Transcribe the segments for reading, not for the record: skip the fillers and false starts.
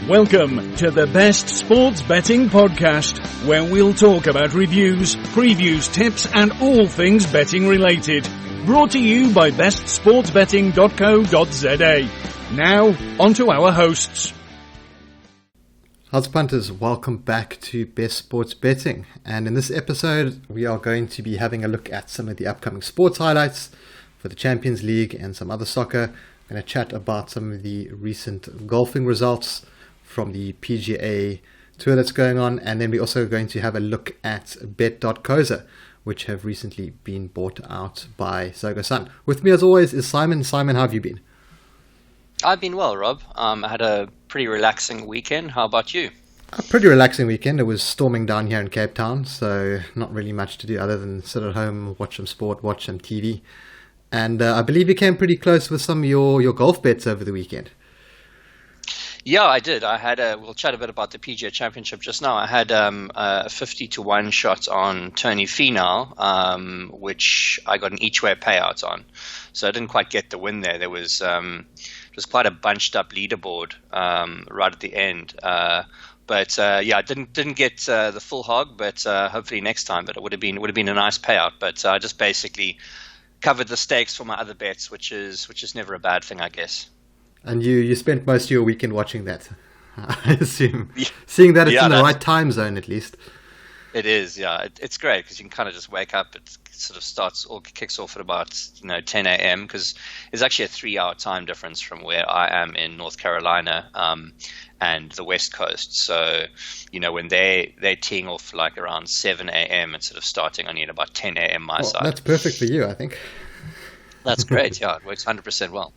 Welcome to the Best Sports Betting Podcast, where we'll talk about reviews, previews, tips, and all things betting related. Brought to you by bestsportsbetting.co.za. Now, on to our hosts. How's punters? Welcome back to Best Sports Betting. And in this episode, we are going to be having a look at some of the upcoming sports highlights for the Champions League and some other soccer. I'm going to chat about some of the recent golfing results from the PGA tour that's going on, and then we're also going to have a look at bet.co.za, which have recently been bought out by Tsogo. With me as always is Simon. Simon, how have you been? I've been well, Rob. I had a pretty relaxing weekend. How about you? A pretty relaxing weekend. It was storming down here in Cape Town, so not really much to do other than sit at home, watch some sport, watch some TV. And I believe you came pretty close with some of your golf bets over the weekend. Yeah, I did. We'll chat a bit about the PGA Championship just now. I had a 50-1 shot on Tony Finau, which I got an each-way payout on. So I didn't quite get the win there. There was it was quite a bunched-up leaderboard right at the end. I didn't get the full hog, but hopefully next time. But it would have been a nice payout. But I just basically covered the stakes for my other bets, which is never a bad thing, I guess. And you spent most of your weekend watching that, I assume. Yeah. Seeing that it's in the right time zone, at least. It is, yeah. It's great because you can kind of just wake up. It sort of kicks off at about 10 a.m. because there's actually a 3-hour time difference from where I am in North Carolina and the West Coast. So, when they're teeing off like around 7 a.m. instead of starting only at about 10 a.m. my side. That's perfect for you, I think. That's great, yeah. It works 100% well.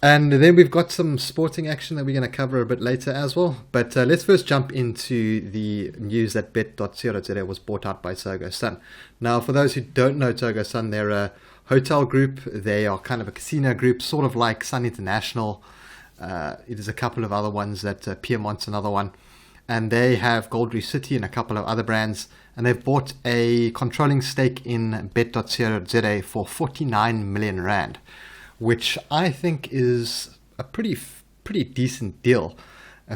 And then we've got some sporting action that we're going to cover a bit later as well. But let's first jump into the news that bet.co.za was bought out by Tsogo. Now, for those who don't know Tsogo, they're a hotel group. They are kind of a casino group, sort of like Sun International. There's a couple of other ones that Piermont's another one. And they have Gold Reef City and a couple of other brands. And they've bought a controlling stake in bet.co.za for 49 million rand. Which I think is a pretty decent deal,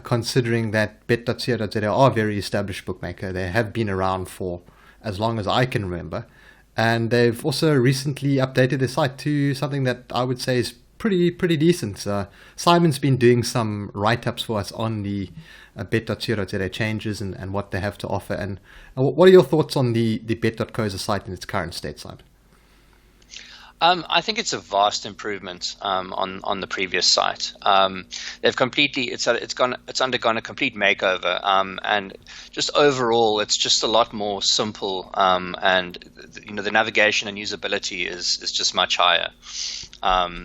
considering that bet.co.za are a very established bookmaker. They have been around for as long as I can remember. And they've also recently updated their site to something that I would say is pretty decent. Simon's been doing some write-ups for us on the bet.co.za changes and what they have to offer. And what are your thoughts on the bet.co.za site in its current state, Simon? I think it's a vast improvement on the previous site. They've it's undergone a complete makeover, and just overall, it's just a lot more simple. And the navigation and usability is just much higher.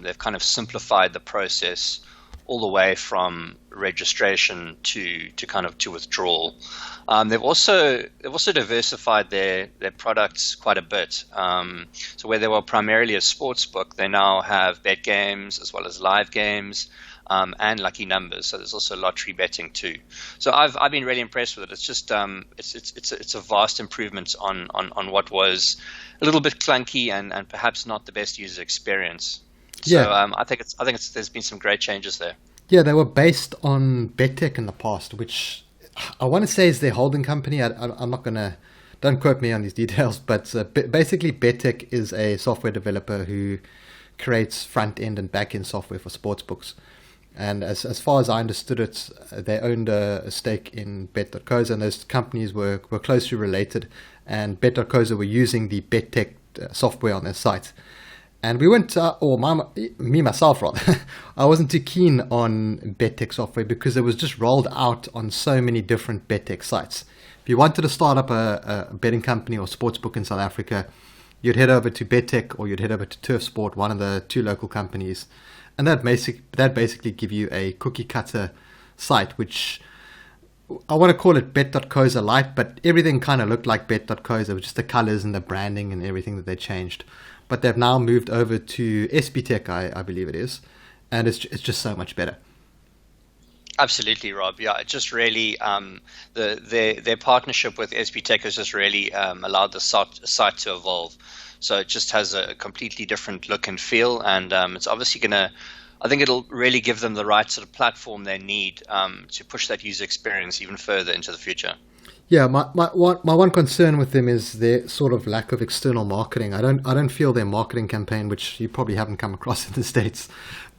They've kind of simplified the process all the way from registration to withdrawal. They've also diversified their products quite a bit. So where they were primarily a sports book, they now have bet games as well as live games and lucky numbers. So there's also lottery betting too. So I've been really impressed with it. It's just it's a vast improvement on what was a little bit clunky and perhaps not the best user experience. So yeah. I think there's been some great changes there. Yeah, they were based on BetTech in the past, which I want to say is their holding company. I'm not gonna, don't quote me on these details, but basically BetTech is a software developer who creates front end and back end software for sportsbooks. And as far as I understood it, they owned a stake in bet.co.za, and those companies were closely related. And bet.co.za were using the BetTech software on their site. And we went, me myself rather, I wasn't too keen on BetTech software because it was just rolled out on so many different BetTech sites. If you wanted to start up a betting company or sportsbook in South Africa, you'd head over to BetTech or you'd head over to Turf Sport, one of the two local companies. And that basically give you a cookie cutter site, which I want to call it bet.co.za Lite, but everything kind of looked like bet.co.za with just the colors and the branding and everything that they changed. But they've now moved over to SBTech, I believe it is, and it's just so much better. Absolutely, Rob. Yeah, it just really their partnership with SBTech has just really allowed the site to evolve. So it just has a completely different look and feel, and it's obviously going to I think it'll really give them the right sort of platform they need to push that user experience even further into the future. Yeah, my one concern with them is their sort of lack of external marketing. I don't feel their marketing campaign, which you probably haven't come across in the States,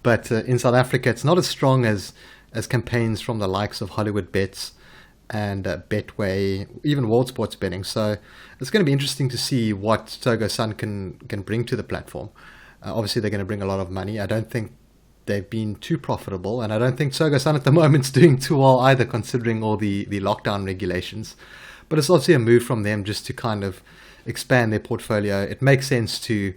but in South Africa, it's not as strong as campaigns from the likes of Hollywood Bets and Betway, even World Sports Betting. So it's going to be interesting to see what Tsogo Sun can bring to the platform. Obviously, they're going to bring a lot of money. I don't think they've been too profitable, and I don't think Tsogo Sun at the moment's doing too well either, considering all the lockdown regulations. But it's obviously a move from them just to kind of expand their portfolio. It makes sense to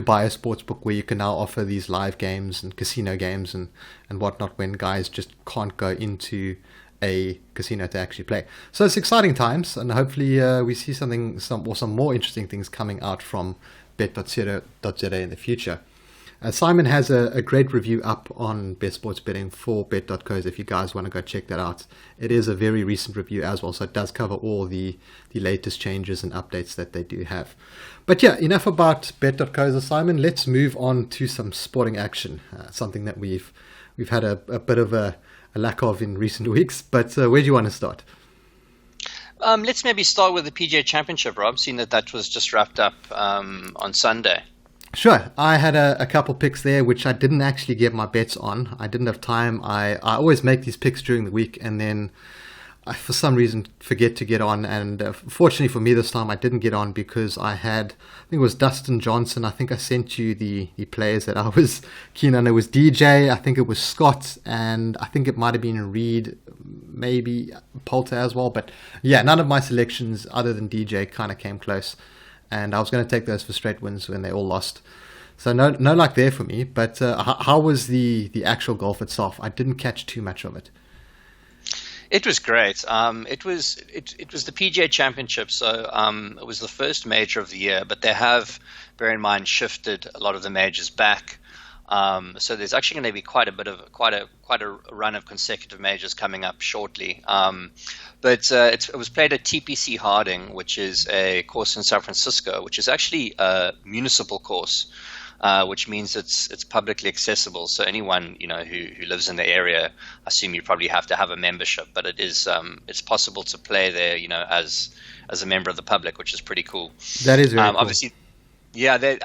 buy a sports book where you can now offer these live games and casino games and whatnot when guys just can't go into a casino to actually play. So it's exciting times, and hopefully we see some more interesting things coming out from bet.co.za in the future. Simon has a great review up on Best Sports Betting for bet.co if you guys want to go check that out. It is a very recent review as well, so it does cover all the latest changes and updates that they do have. But yeah, enough about bet.co, Simon. Let's move on to some sporting action, something that we've had a bit of a lack of in recent weeks. But where do you want to start? Let's maybe start with the PGA Championship, Rob, seeing that was just wrapped up on Sunday. Sure. I had a couple picks there, which I didn't actually get my bets on. I didn't have time. I always make these picks during the week, and then I, for some reason, forget to get on. And fortunately for me this time, I didn't get on because I think it was Dustin Johnson. I think I sent you the players that I was keen on. It was DJ, I think it was Scott, and I think it might have been Reed, maybe Poulter as well. But yeah, none of my selections other than DJ kind of came close. And I was going to take those for straight wins when they all lost. So no luck there for me. But how was the actual golf itself? I didn't catch too much of it. It was great. It was the PGA Championship, so it was the first major of the year. But they have, bear in mind, shifted a lot of the majors back. So there's actually going to be quite a run of consecutive majors coming up shortly. But it was played at TPC Harding, which is a course in San Francisco, which is actually a municipal course, which means it's publicly accessible. So anyone who lives in the area, I assume you probably have to have a membership, but it's possible to play there, as a member of the public, which is pretty cool. That is very cool. Obviously. Yeah, they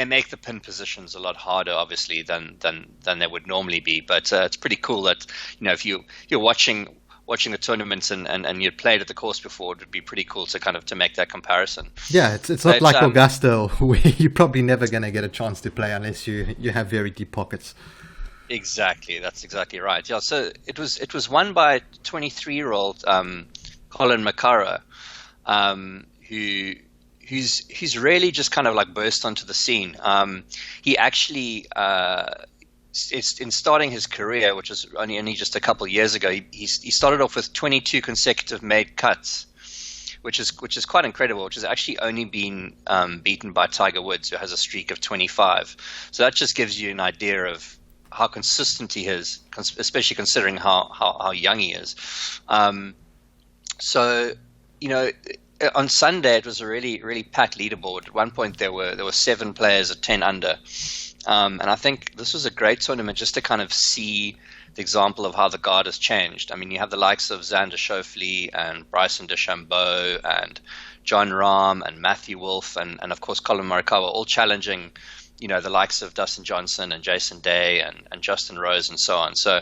make the pin positions a lot harder, obviously, than they would normally be. But it's pretty cool that if you're watching the tournaments and you'd played at the course before, it would be pretty cool to make that comparison. Yeah, it's not like Augusta, where you're probably never going to get a chance to play unless you have very deep pockets. Exactly, that's exactly right. Yeah, so it was won by 23-year-old Colin McCarra, who's really just kind of like burst onto the scene. He actually, in starting his career, which was only just a couple of years ago, he started off with 22 consecutive made cuts, which is quite incredible. Which has actually only been beaten by Tiger Woods, who has a streak of 25. So that just gives you an idea of how consistent he is, especially considering how young he is. On Sunday, it was a really, really packed leaderboard. At one point, there were 7 players at 10 under, and I think this was a great tournament just to kind of see the example of how the guard has changed. I mean, you have the likes of Xander Schauffele and Bryson DeChambeau and John Rahm and Matthew Wolff and of course Colin Morikawa all challenging, the likes of Dustin Johnson and Jason Day and Justin Rose and so on. So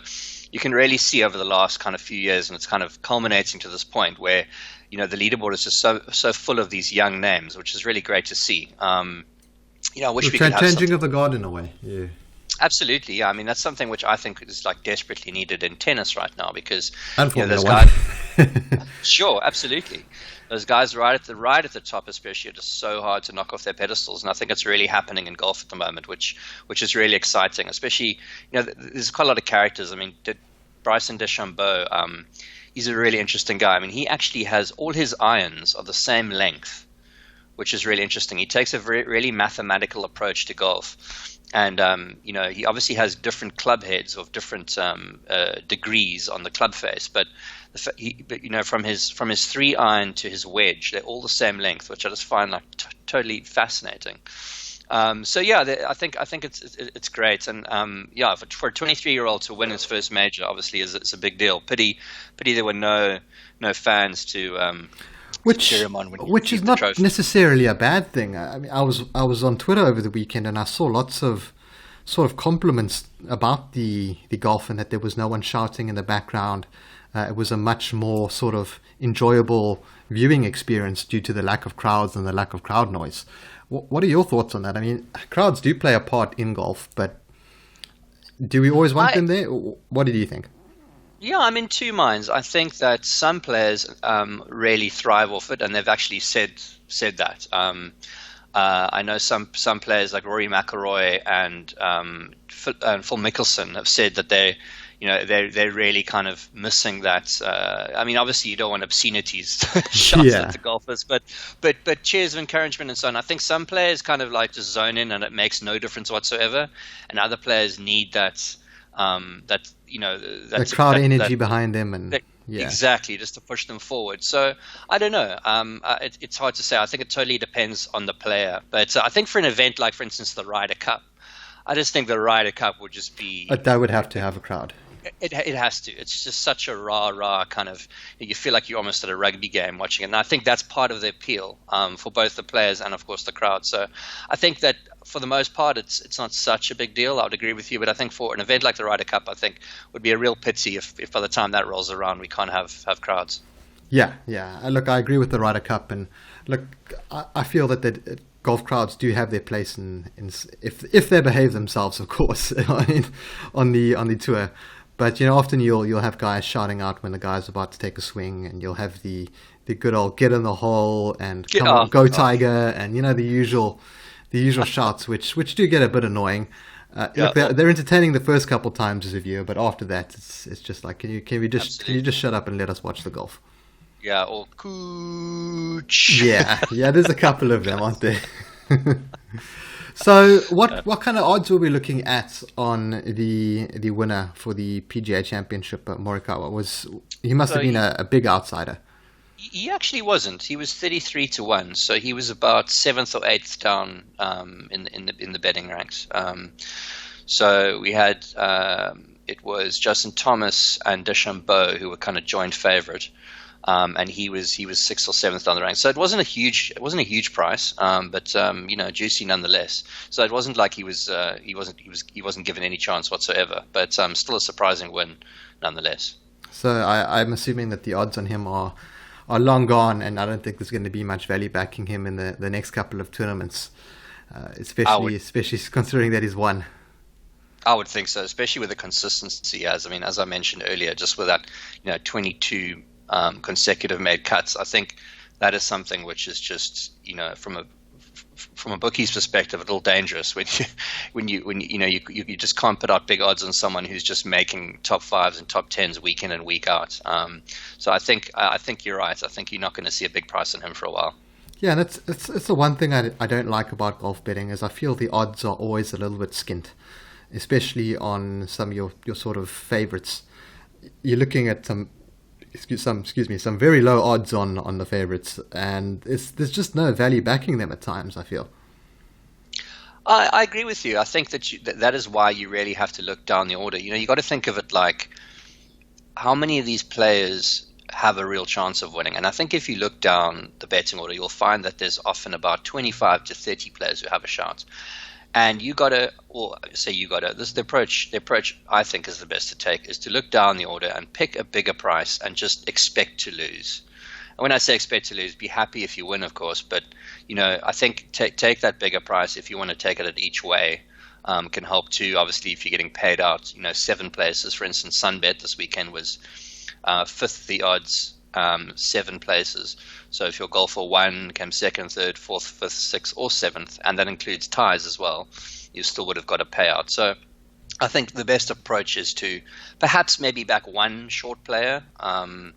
you can really see over the last kind of few years, and it's kind of culminating to this point where the leaderboard is just so full of these young names, which is really great to see. I wish we could have changing of the guard in a way. Yeah. Absolutely, yeah. I mean, that's something which I think is like desperately needed in tennis right now because those guys. Sure, absolutely. Those guys right at the top, especially, are just so hard to knock off their pedestals, and I think it's really happening in golf at the moment, which is really exciting. Especially, there's quite a lot of characters. I mean, Bryson DeChambeau. He's a really interesting guy. I mean, he actually has all his irons are the same length, which is really interesting. He takes a really mathematical approach to golf. And, he obviously has different club heads of different degrees on the club face. But from his 3-iron to his wedge, they're all the same length, which I just find like totally fascinating. So yeah, I think it's great, and for a 23-year-old to win his first major, obviously is a big deal. Pity there were no fans to cheer him on when he which is received the not trophy. necessarily a bad thing. I mean, I was on Twitter over the weekend and I saw lots of sort of compliments about the golf and that there was no one shouting in the background. It was a much more sort of enjoyable viewing experience due to the lack of crowds and the lack of crowd noise. What are your thoughts on that? I mean, crowds do play a part in golf, but do we always want them there? What do you think? Yeah, I'm in two minds. I think that some players really thrive off it, and they've actually said that. I know some players like Rory McIlroy and Phil Mickelson have said that they're really kind of missing that. I mean, obviously you don't want obscenities shots at the golfers, but cheers of encouragement and so on. I think some players kind of like just zone in and it makes no difference whatsoever, and other players need that The crowd energy behind them, and exactly, just to push them forward. So I don't know. It's hard to say. I think it totally depends on the player. But I think for an event like, for instance, the Ryder Cup, I just think the Ryder Cup would just be. But that would have to have a crowd. It has to. It's just such a rah kind of. You feel like you're almost at a rugby game watching it, and I think that's part of the appeal for both the players and, of course, the crowd. So I think that for the most part, it's not such a big deal. I would agree with you, but I think for an event like the Ryder Cup, I think would be a real pity if by the time that rolls around, we can't have crowds. Yeah. Look, I agree with the Ryder Cup, and look, I feel that golf crowds do have their place in if they behave themselves, of course, on the tour. But often you'll have guys shouting out when the guy's about to take a swing, and you'll have the good old get in the hole and come on, go Tiger, and the usual shouts, which do get a bit annoying. Look, they're entertaining the first couple times as a viewer, but after that, it's just like, can you just shut up and let us watch the golf? Yeah, or cooch. Yeah, there's a couple of them, aren't there? So what kind of odds were we looking at on the winner for the PGA Championship? Morikawa he must have been a big outsider. He actually wasn't. He was 33-1, so he was about 7th or 8th down in the betting ranks. So we had it was Justin Thomas and DeChambeau who were kind of joint favorite. And he was 6th or 7th down the rank, so it wasn't a huge price, but juicy nonetheless. So it wasn't like he wasn't given any chance whatsoever, but still a surprising win nonetheless. So I'm assuming that the odds on him are long gone, and I don't think there's going to be much value backing him in the next couple of tournaments, especially considering that he's won. I would think so, especially with the consistency he has. I mean, as I mentioned earlier, just with that 22. Consecutive made cuts. I think that is something which is just from a bookie's perspective a little dangerous when you just can't put out big odds on someone who's just making top 5s and top 10s week in and week out. So I think you're right. I think you're not going to see a big price on him for a while. Yeah, and it's the one thing I don't like about golf betting is I feel the odds are always a little bit skint, especially on some of your sort of favorites. You're looking at some very low odds on the favorites, and there's just no value backing them at times, I feel. I agree with you. I think that is why you really have to look down the order. You got to think of it like how many of these players have a real chance of winning. And I think if you look down the betting order, you'll find that there's often about 25 to 30 players who have a shot. And the approach I think is the best to take is to look down the order and pick a bigger price and just expect to lose. And when I say expect to lose, be happy if you win, of course. But, I think take that bigger price if you want to take it at each way. Can help too, obviously, if you're getting paid out, 7 places. For instance, Sunbet this weekend was 5th the odds, 7 places. So if your golfer 1 came 2nd, 3rd, 4th, 5th, 6th, or 7th, and that includes ties as well, you still would have got a payout. So I think the best approach is to perhaps maybe back one short player, and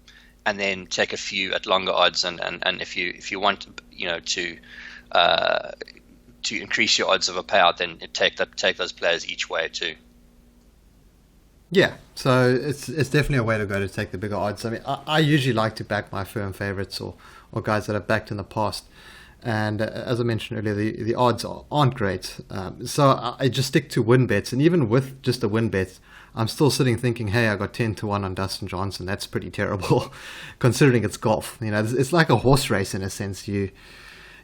then take a few at longer odds. And if you want to increase your odds of a payout, then take those players each way too. Yeah, so it's definitely a way to go to take the bigger odds. I mean, I usually like to back my firm favorites or guys that I've backed in the past, And as I mentioned earlier, the odds aren't great. So I just stick to win bets. And even with just a win bet, I'm still sitting thinking, hey, I got 10-1 on Dustin Johnson. That's pretty terrible considering it's golf. It's like a horse race in a sense. You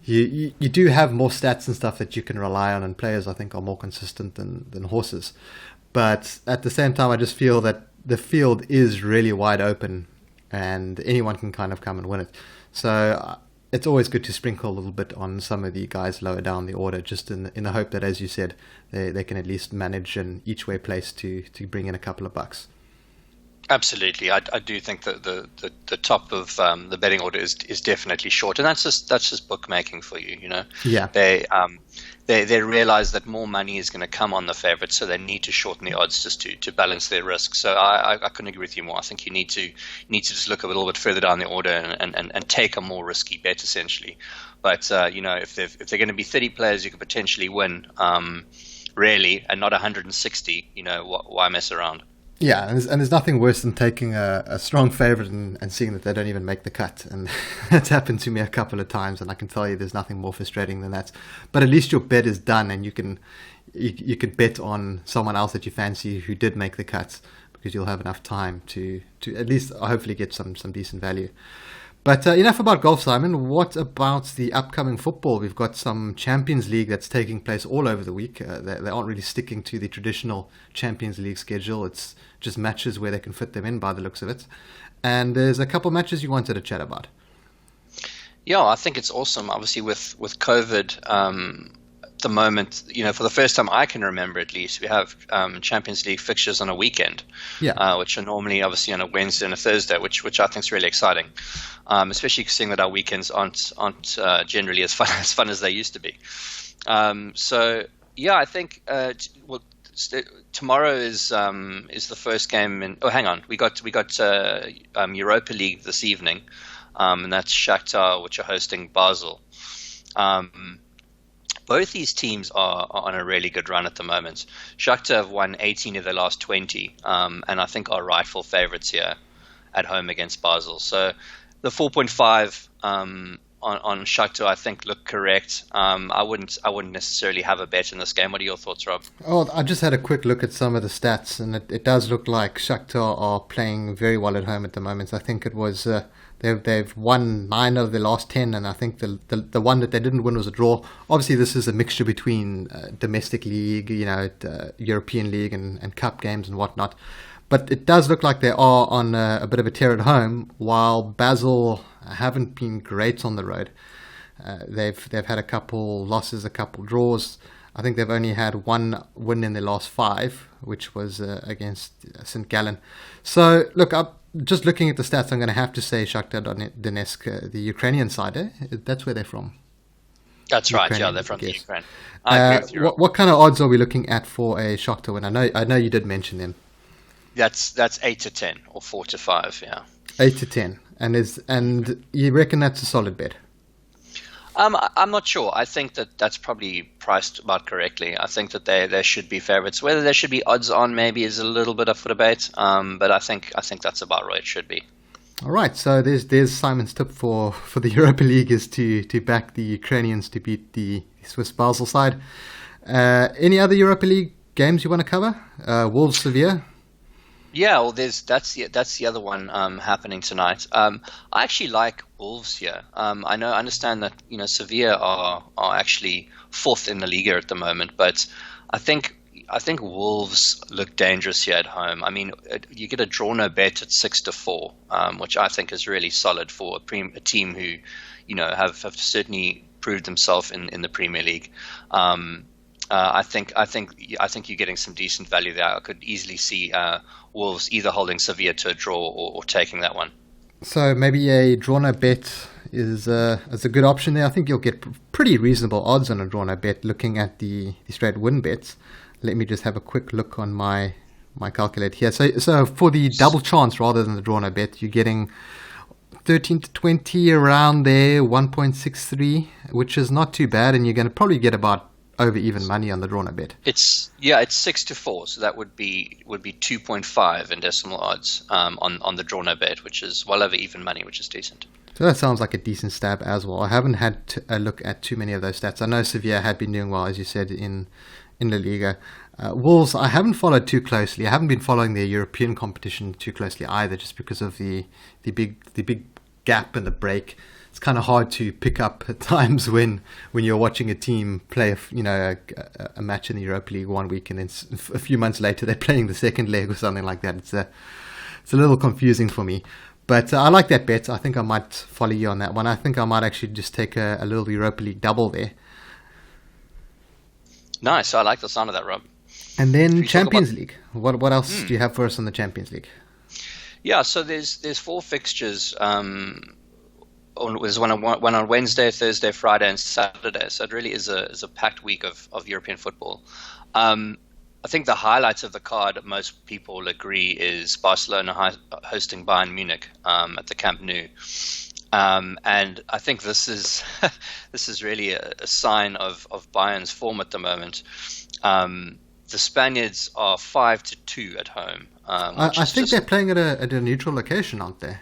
do have more stats and stuff that you can rely on, and players, I think, are more consistent than horses. But at the same time, I just feel that the field is really wide open and anyone can kind of come and win it. So it's always good to sprinkle a little bit on some of the guys lower down the order, just in the hope that, as you said, they can at least manage an each way place to bring in a couple of bucks. Absolutely, I do think that the top of the betting order is definitely short, and that's just bookmaking for you. Yeah. They realize that more money is going to come on the favorites, so they need to shorten the odds just to balance their risk. So I couldn't agree with you more. I think you need to just look a little bit further down the order and take a more risky bet essentially. But if they're going to be 30 players, you could potentially win really, and not 160. Why mess around? Yeah, and there's nothing worse than taking a strong favourite and seeing that they don't even make the cut. And that's happened to me a couple of times, and I can tell you there's nothing more frustrating than that. But at least your bet is done, and you can bet on someone else that you fancy who did make the cut, because you'll have enough time to at least hopefully get some decent value. But enough about golf, Simon. What about the upcoming football? We've got some Champions League that's taking place all over the week. They aren't really sticking to the traditional Champions League schedule. It's just matches where they can fit them in by the looks of it. And there's a couple matches you wanted to chat about. Yeah, I think it's awesome. Obviously, with COVID, at the moment, for the first time I can remember, at least, we have Champions League fixtures on a weekend, which are normally obviously on a Wednesday and a Thursday, which I think is really exciting, especially seeing that our weekends aren't generally as fun as they used to be. So yeah, I think tomorrow is the first game. Hang on, we got Europa League this evening, and that's Shakhtar, which are hosting Basel. Both these teams are on a really good run at the moment. Shakhtar have won 18 of their last 20, and I think are rightful favourites here at home against Basel. So the 4.5 on Shakhtar, I think, look correct. I wouldn't necessarily have a bet in this game. What are your thoughts, Rob? Oh, I just had a quick look at some of the stats, and it does look like Shakhtar are playing very well at home at the moment. I think it was they've won 9 of their last 10, and I think the one that they didn't win was a draw. Obviously, this is a mixture between domestic league, European league, and cup games and whatnot. But it does look like they are on a bit of a tear at home, while Basel haven't been great on the road. They've had a couple losses, a couple draws. I think they've only had 1 win in their last 5, which was against St. Gallen. So, look, just looking at the stats, I'm going to have to say Shakhtar Donetsk, the Ukrainian side. That's where they're from. That's right. Ukrainian, Yeah, they're from the Ukraine. What kind of odds are we looking at for a Shakhtar win? I know you did mention them. That's 8 to 10 or 4 to 5. Yeah. 8 to 10, and you reckon that's a solid bet? I'm not sure. I think that's probably priced about correctly. I think that they should be favorites. Whether there should be odds on maybe is a little bit up for debate. But I think that's about right. It should be. All right. So there's Simon's tip for the Europa League is to back the Ukrainians to beat the Swiss Basel side. Any other Europa League games you want to cover? Wolves Sevilla. Yeah, well, that's the other one happening tonight. I actually like Wolves here. I understand that Sevilla are actually 4th in the Liga at the moment, but I think Wolves look dangerous here at home. I mean, you get a draw no bet at 6 to 4, which I think is really solid for a team who have certainly proved themselves in the Premier League. I think you're getting some decent value there. I could easily see Wolves either holding Sevilla to a draw or taking that one. So maybe a draw no bet is a good option there. I think you'll get pretty reasonable odds on a draw no bet looking at the straight win bets. Let me just have a quick look on my calculator here. So for the double chance rather than the draw no bet, you're getting 13 to 20 around there, 1.63, which is not too bad, and you're going to probably get about over even money on the draw no bet. It's 6 to 4, so that would be 2.5 in decimal odds on the draw no bet, which is well over even money, which is decent. So that sounds like a decent stab as well. I haven't had a look at too many of those stats. I know Sevilla had been doing well, as you said, in La Liga. Wolves, I haven't followed too closely. I haven't been following their European competition too closely either, just because of the big gap and the break. It's kind of hard to pick up at times when you're watching a team play, a match in the Europa League one week, and then a few months later they're playing the second leg or something like that. It's a little confusing for me. But I like that bet. I think I might follow you on that one. I think I might actually just take a little Europa League double there. Nice. I like the sound of that, Rob. And then Champions League. What else do you have for us on the Champions League? Yeah, so there's 4 fixtures. There's one on Wednesday, Thursday, Friday, and Saturday. So it really is a packed week of European football. I think the highlights of the card, most people will agree, is Barcelona hosting Bayern Munich at the Camp Nou. And I think this is really a sign of Bayern's form at the moment. The Spaniards are 5-2 at home. I think they're playing at a neutral location, aren't they?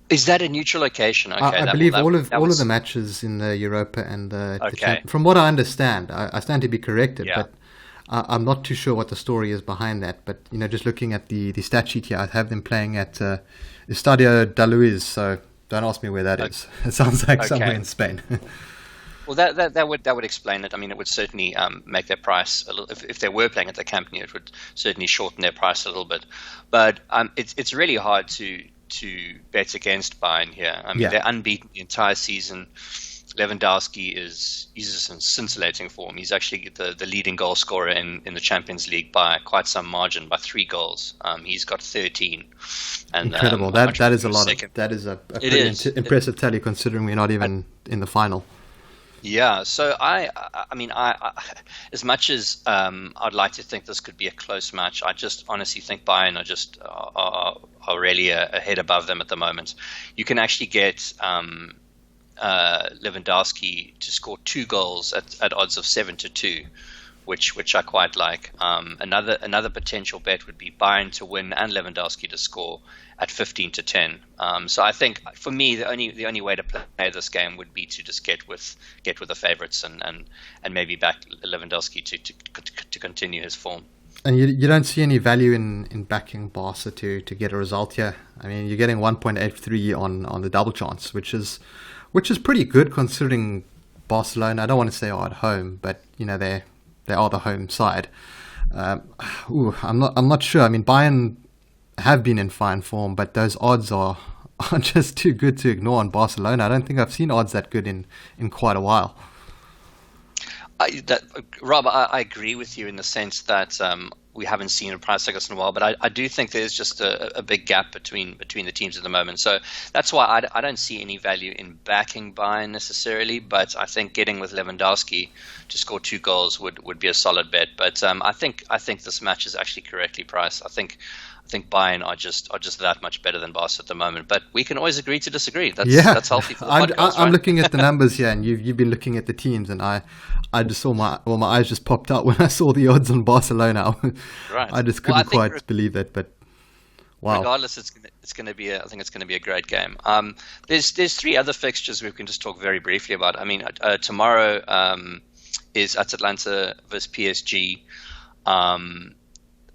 Is that a neutral location? Okay, I believe all of the matches in the Europa and the from what I understand, I stand to be corrected, but I'm not too sure what the story is behind that. But just looking at the stat sheet here, I have them playing at Estadio da Luz. So don't ask me where that is. It sounds like somewhere in Spain. Well, that would explain it. I mean, it would certainly make their price a little. If they were playing at the Camp Nou, it would certainly shorten their price a little bit. But it's really hard to bet against Bayern here. I mean, they're unbeaten the entire season. Lewandowski is in scintillating form. He's actually the leading goal scorer in the Champions League by quite some margin, by 3 goals. He's got 13. And, incredible. That is a lot. That is a pretty impressive tally, considering we're not even in the final. Yeah, so I mean, as much as I'd like to think this could be a close match, I just honestly think Bayern are really a head above them at the moment. You can actually get Lewandowski to score 2 goals at odds of 7-2, which I quite like. Another potential bet would be Bayern to win and Lewandowski to score at 15-10. So I think for me the only way to play this game would be to just get with the favourites and maybe back Lewandowski to continue his form. And you don't see any value in backing Barca to get a result here. I mean, you're getting 1.83 on the double chance, which is pretty good considering Barcelona. I don't want to say are at home, but they are the home side. I'm not sure. I mean, Bayern have been in fine form, but those odds are just too good to ignore on Barcelona. I don't think I've seen odds that good in quite a while. Rob, I agree with you in the sense that we haven't seen a price like this in a while, but I do think there's just a big gap between the teams at the moment. So that's why I don't see any value in backing Bayern necessarily, but I think getting with Lewandowski to score 2 goals would be a solid bet. But I think this match is actually correctly priced. I think Bayern are just that much better than Barca at the moment. But we can always agree to disagree. That's healthy for the podcast, I'm looking at the numbers here, and you've been looking at the teams, and I just saw my eyes just popped out when I saw the odds on Barcelona. Right. I just couldn't quite believe it, but wow. Regardless, it's going to be I think it's going to be a great game. There's 3 other fixtures we can just talk very briefly about. I mean, tomorrow is Atalanta versus PSG.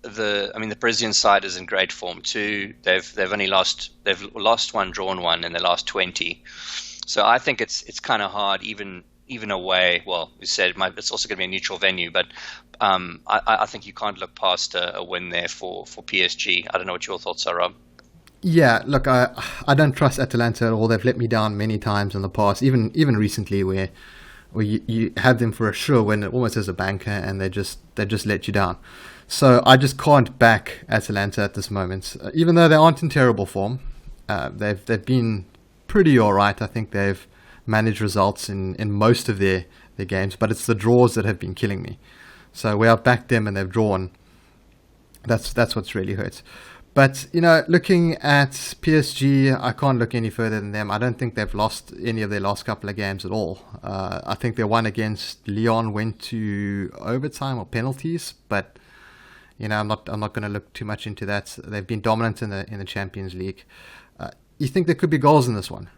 The Parisian side is in great form too. They've lost 1, drawn 1 in their last 20. So I think it's kind of hard even away. Well, we said it's also going to be a neutral venue, but I think you can't look past a win there for PSG. I don't know what your thoughts are, Rob. Yeah, look, I don't trust Atalanta at all. They've let me down many times in the past, even recently, where you had them for a sure win almost as a banker, and they just let you down. So I just can't back Atalanta at this moment, even though they aren't in terrible form. They've been pretty all right. I think they've managed results in most of their games, but it's the draws that have been killing me. So where I've backed them and they've drawn, that's what's really hurt. But looking at PSG, I can't look any further than them. I don't think they've lost any of their last couple of games at all. I think their one against Lyon went to overtime or penalties, but I'm not going to look too much into that. They've been dominant in the Champions League. you think there could be goals in this one?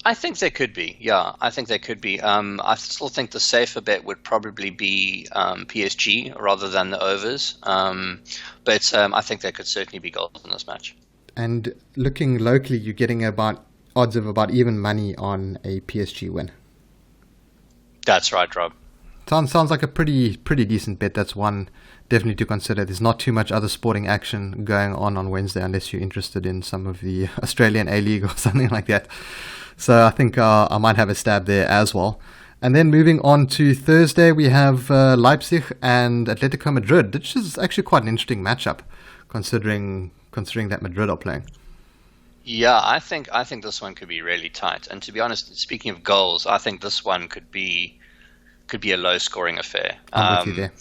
I think there could be. Yeah, I think there could be. I still think the safer bet would probably be PSG rather than the overs. But I think there could certainly be goals in this match. And looking locally, you're getting about odds of about even money on a PSG win. That's right, Rob. Sounds like a pretty decent bet. That's one definitely to consider. There's not too much other sporting action going on Wednesday unless you're interested in some of the Australian A-League or something like that. So I think I might have a stab there as well. And then moving on to Thursday, we have Leipzig and Atletico Madrid, which is actually quite an interesting matchup considering that Madrid are playing. Yeah, I think this one could be really tight. And to be honest, speaking of goals, I think this one could be a low-scoring affair. I'm with you there.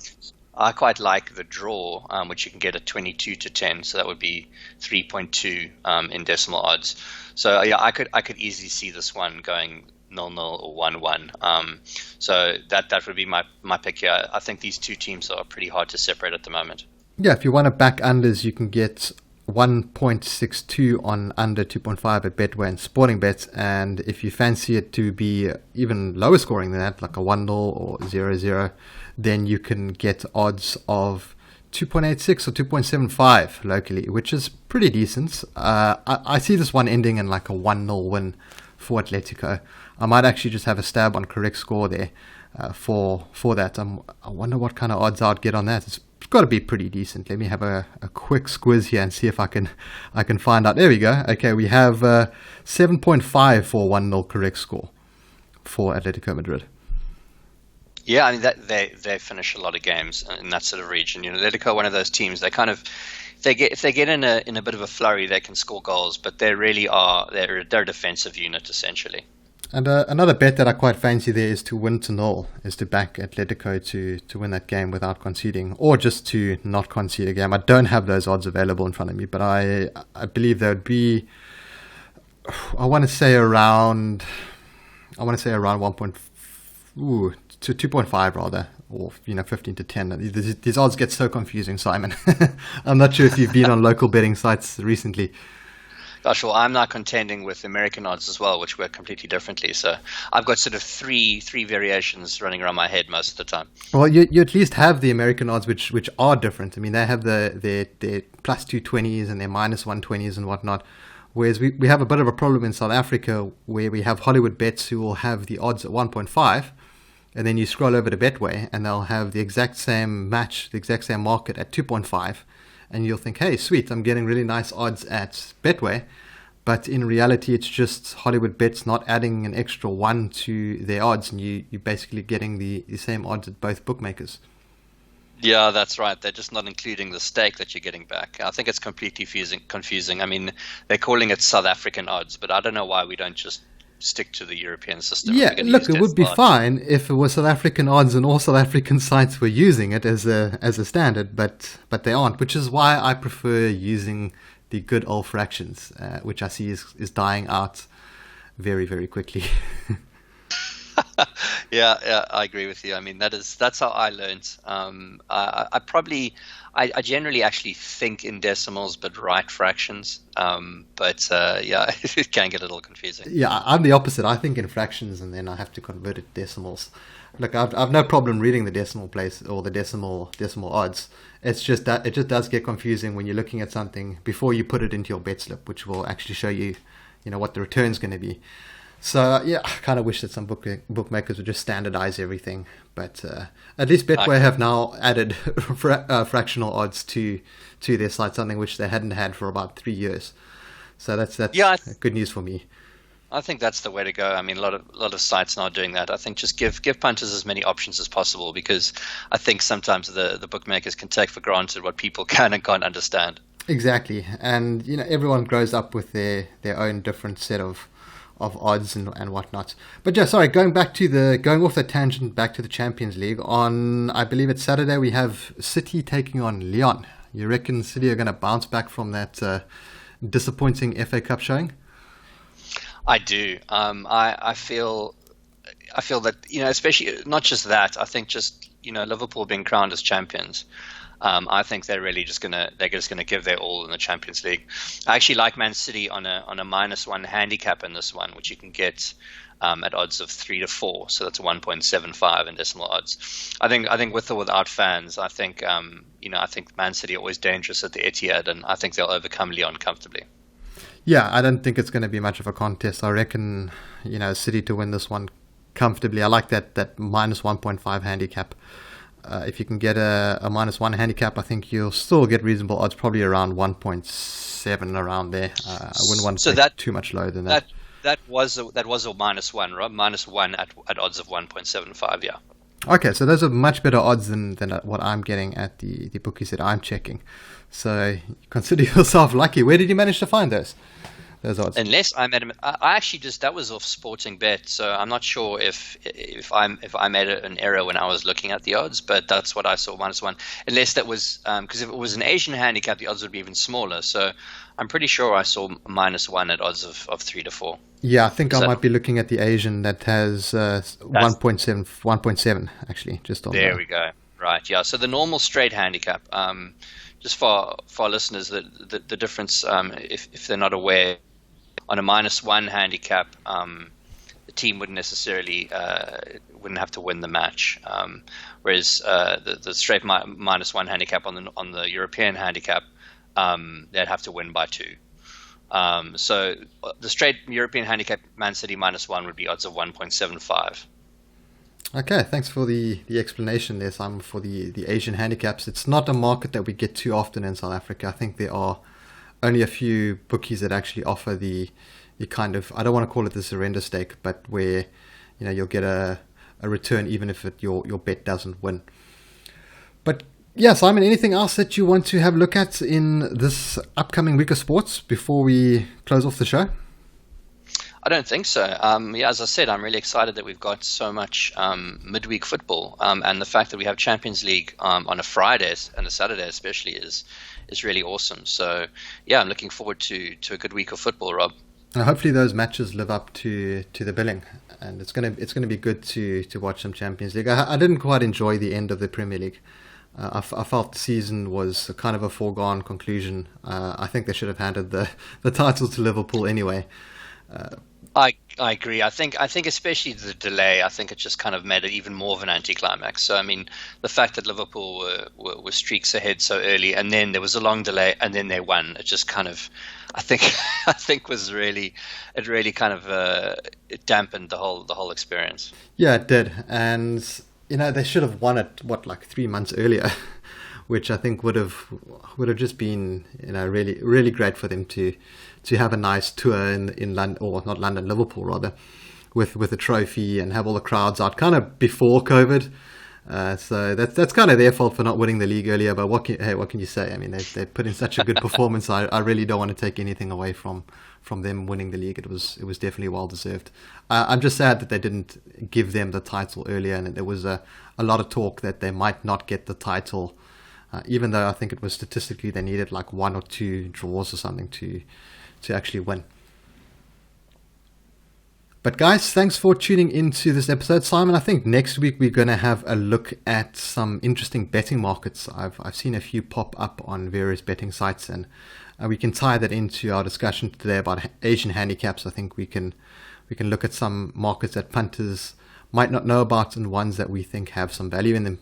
I quite like the draw, which you can get at 22-10, so that would be 3.2 in decimal odds. So yeah, I could easily see this one going 0-0 or 1-1. So that would be my pick here. I think these two teams are pretty hard to separate at the moment. Yeah, if you want to back unders, you can get 1.62 on under 2.5 at Betway and Sporting Bets, and if you fancy it to be even lower scoring than that, like a 1-0 or 0-0, then you can get odds of 2.86 or 2.75 locally, which is pretty decent. I see this one ending in like a 1-0 win for Atletico. I might actually just have a stab on correct score there for that. I wonder what kind of odds I'd get on that. It's got to be pretty decent. Let me have a quick squiz here and see if I can find out. There we go. Okay, we have 7.5 for 1-0 correct score for Atletico Madrid. Yeah, I mean they finish a lot of games in that sort of region. You know, Atletico, one of those teams. If they get in a bit of a flurry, they can score goals, but they really are they're a defensive unit essentially. And another bet that I quite fancy there is to win to 0, is to back Atletico to win that game without conceding, or just to not concede a game. I don't have those odds available in front of me, but I believe there would be, I want to say around 1. To 2.5 rather, or 15-10. These odds get so confusing, Simon. I'm not sure if you've been on local betting sites recently. Gosh, well, I'm now contending with American odds as well, which work completely differently. So I've got sort of three variations running around my head most of the time. Well, you at least have the American odds, which are different. I mean, they have their plus 220s and their minus 120s and whatnot. Whereas we have a bit of a problem in South Africa where we have Hollywood Bets who will have the odds at 1.5. And then you scroll over to Betway and they'll have the exact same match, the exact same market at 2.5. And you'll think, hey, sweet, I'm getting really nice odds at Betway. But in reality, it's just Hollywood Bets not adding an extra 1 to their odds. And you're basically getting the same odds at both bookmakers. Yeah, that's right. They're just not including the stake that you're getting back. I think it's completely confusing. I mean, they're calling it South African odds, but I don't know why we don't just stick to the European system. Yeah, look, it would be fine if it was South African odds and all South African sites were using it as a standard, but they aren't, which is why I prefer using the good old fractions, which I see is dying out very, very quickly. Yeah, I agree with you. I mean, that's how I learned. I generally actually think in decimals, but write fractions. But it can get a little confusing. Yeah, I'm the opposite. I think in fractions, and then I have to convert it to decimals. Look, I've no problem reading the decimal place or the decimal odds. It's just that it just does get confusing when you're looking at something before you put it into your bet slip, which will actually show you, what the return's going to be. So, yeah, I kind of wish that some bookmakers would just standardize everything. But at least Betway have now added fractional odds to their site, something which they hadn't had for about 3 years. So that's good news for me. I think that's the way to go. I mean, a lot of sites now are doing that. I think just give punters as many options as possible, because I think sometimes the bookmakers can take for granted what people can and can't understand. Exactly. And, everyone grows up with their own different set of odds and whatnot. But yeah, sorry, going off the tangent back to the Champions League, on, I believe it's Saturday, we have City taking on Lyon. You reckon City are going to bounce back from that disappointing FA Cup showing? I do. I feel that, especially not just that, I think just, Liverpool being crowned as champions. I think they're just gonna give their all in the Champions League. I actually like Man City on a -1 handicap in this one, which you can get at odds of 3 to 4. So that's 1.75 in decimal odds. I think with or without fans, I think Man City are always dangerous at the Etihad, and I think they'll overcome Lyon comfortably. Yeah, I don't think it's going to be much of a contest. I reckon, City to win this one comfortably. I like that -1.5 handicap. If you can get a -1 handicap, I think you'll still get reasonable odds, probably around 1.7 around there. I wouldn't want to take too much lower than that. That was a -1, Rob. -1 at odds of 1.75. Yeah. Okay, so those are much better odds than what I'm getting at the bookies that I'm checking. So consider yourself lucky. Where did you manage to find those odds? Unless I made them, I actually that was off Sporting Bet, so I'm not sure if I made an error when I was looking at the odds, but that's what I saw, -1. Unless that was because if it was an Asian handicap, the odds would be even smaller. So I'm pretty sure I saw -1 at odds of 3 to 4. Yeah, I think I might be looking at the Asian that has 1.7 actually, just on there. We go. Right, yeah. So the normal straight handicap, just for listeners, the difference, if they're not aware, on a -1 handicap, the team wouldn't necessarily wouldn't have to win the match, whereas the straight -1 handicap on the European handicap, they'd have to win by 2. So the straight European handicap, Man City -1 would be odds of 1.75. Okay, thanks for the explanation there, Simon, for the Asian handicaps. It's not a market that we get too often in South Africa. I think there are only a few bookies that actually offer the kind of, I don't want to call it the surrender stake, but where you'll get a return even if your bet doesn't win. But yeah, Simon, anything else that you want to have a look at in this upcoming week of sports before we close off the show? I don't think so. As I said, I'm really excited that we've got so much midweek football, and the fact that we have Champions League on a Friday and a Saturday especially is really awesome. So yeah, I'm looking forward to a good week of football, Rob. Hopefully those matches live up to the billing, and it's gonna be good to watch some Champions League. I didn't quite enjoy the end of the Premier League. I felt the season was kind of a foregone conclusion. I think they should have handed the title to Liverpool anyway. I agree. I think especially the delay, I think it just kind of made it even more of an anticlimax. So I mean, the fact that Liverpool were streaks ahead so early, and then there was a long delay, and then they won. It just kind of, I think was really, it really kind of it dampened the whole experience. Yeah, it did, and they should have won it like 3 months earlier, which I think would have just been really really great for them to have a nice tour in London, or not London, Liverpool rather, with a trophy and have all the crowds out kind of before COVID. So that's kind of their fault for not winning the league earlier. But what can you say? I mean, they put in such a good performance. I really don't want to take anything away from them winning the league. It was definitely well deserved. I'm just sad that they didn't give them the title earlier, and there was a lot of talk that they might not get the title, even though I think it was statistically they needed like 1 or 2 draws or something to actually win. But guys, thanks for tuning into this episode. Simon, I think next week we're going to have a look at some interesting betting markets. I've seen a few pop up on various betting sites, and we can tie that into our discussion today about Asian handicaps. I think we can look at some markets that punters might not know about and ones that we think have some value in them.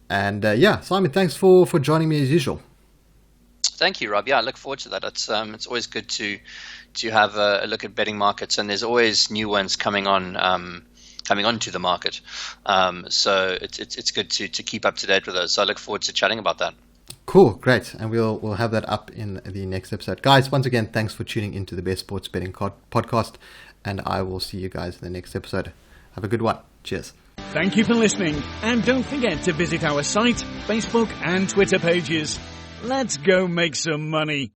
And Simon, thanks for joining me as usual. Thank you, Rob. Yeah, I look forward to that. It's always good to have a look at betting markets, and there's always new ones coming onto the market. So it's good to keep up to date with those. So I look forward to chatting about that. Cool, great, and we'll have that up in the next episode, guys. Once again, thanks for tuning into the Best Sports Betting Podcast, and I will see you guys in the next episode. Have a good one. Cheers. Thank you for listening, and don't forget to visit our site, Facebook, and Twitter pages. Let's go make some money.